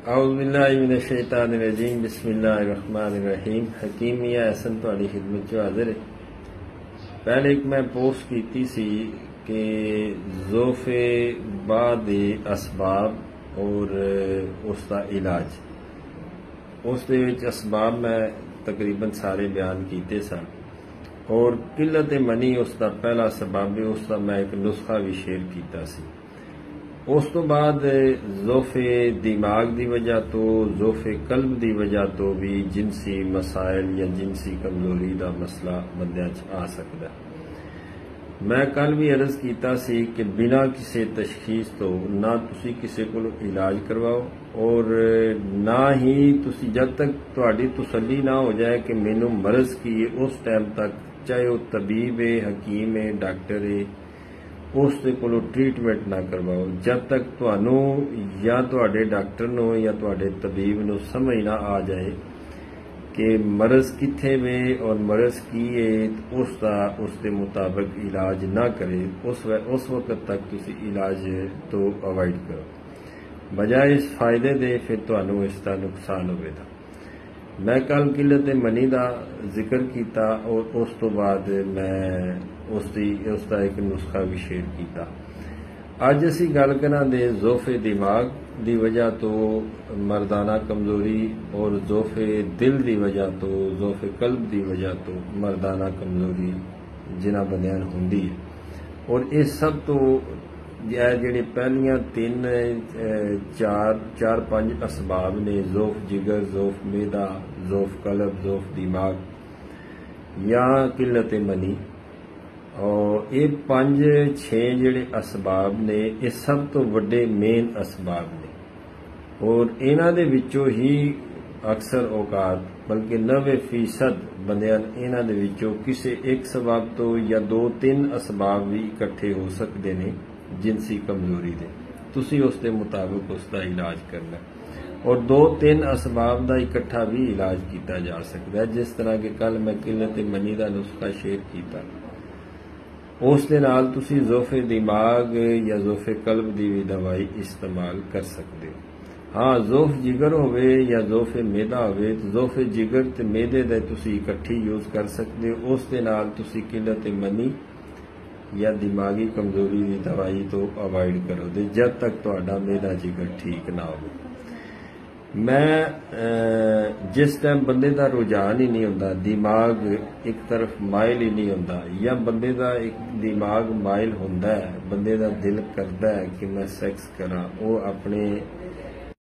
औज़ुबिल्लाहिमिनश्शैतानिर्रजीम बिस्मिल्लाहिर्रहमानिर्रहीम। हकीम मियां हसन तुहाडी खिदमत च हाजिर है। पहले एक मैं पोस्ट की सी कि ज़ोफ़े बाद असबाब और उसका इलाज, उस दे विच असबाब मैं तकरीबन सारे बयान किए सन और किल्लत मनी उसका पहला सबब है। उसका मैं एक नुस्खा भी शेयर किया सी। उस तो बाद ज़ोफ़े दिमाग की वजह तो, ज़ोफ़े कल्ब की वजह तो भी जिनसी मसाइल या जिनसी कमजोरी का मसला बंदियां च आ सकता है। मैं कल भी अर्ज किया सी कि बिना किसी तशखीस तो ना तुसी किसी को इलाज करवाओ और ना ही तुसी जब तक तुहाडी तसल्ली ना हो जाए कि मैनू मरज की है, उस टाइम तक चाहे वह तबीब है, हकीम है, डॉक्टर है, उसके कोलों ट्रीटमेंट ना करवाओ जब तक तुहानू या तुहाडे डॉक्टर नो या तुहाडे तबीब नो समझ ना आ जाए कि मरज किथे वे और मरज की है, उसके मुताबिक इलाज ना करे। उस वक्त तक तुसी इलाज तो अवॉइड करो बजाय इस फायदे दे फिर तुहानू इसका नुकसान होगा। मैं कल किल्लत मनी का जिक्र किया और उस तो बाद मैं उसका एक नुस्खा भी शेयर किया। अज असी गल करांगे ज़ोफ़े दिमाग की वजह तो मर्दाना कमजोरी और ज़ोफ़े दिल की वजह तो, ज़ोफ़े कल्ब की वजह तो मर्दाना कमजोरी जिन्हां बंदियां नूं हुंदी है। और इस सब तो जिहड़े पहलियां तीन चार पंज असबाब ने, ज़ोफ़ जिगर, ज़ोफ़ मेदा, ज़ोफ़ कल्ब, ज़ोफ़ दिमाग या किल्लत मनी, और ये पांच छे जिहड़े असबाब ने ये सब तो वड्डे मेन असबाब ने और इन्हां दे विचों ही अक्सर औकात बल्कि 90% बंदियां इन्हां दे विचों किसी एक सबब तो या दो तीन असबाब भी इकट्ठे हो सकते ने जिनसी कमजोरी दे। तुसी उसके मुताबिक उसका इलाज करना और दो तीन असबाब का इकट्ठा भी इलाज किया जा सकता है। जिस तरह के कल मैं किल्लत मनी का नुस्खा शेयर किया, उस दे नाल तुसी ज़ोफ़े दिमाग या ज़ोफ़े कल्ब की भी दवाई इस्तेमाल कर सकते हो। हाँ, ज़ोफ़ जिगर होवे या ज़ोफ़े मेदा होवे तो ज़ोफ़े जिगर ते मेदे दे तुसी इकट्ठी यूज कर सकते हो। उस दे नाल तुसी किल्लत मनी या दिमागी कमजोरी की दवाई तो अवॉइड करो दे जब तक तुहाडा मेदा जिगर ठीक ना हो। मैं जिस टाइम बंदे का रुझान ही नहीं होंदा, दिमाग एक तरफ माइल ही नहीं होंदा या बंदे का एक दिमाग माइल होंदा है, बंदे का दिल करता है कि मैं सैक्स करा, वो अपने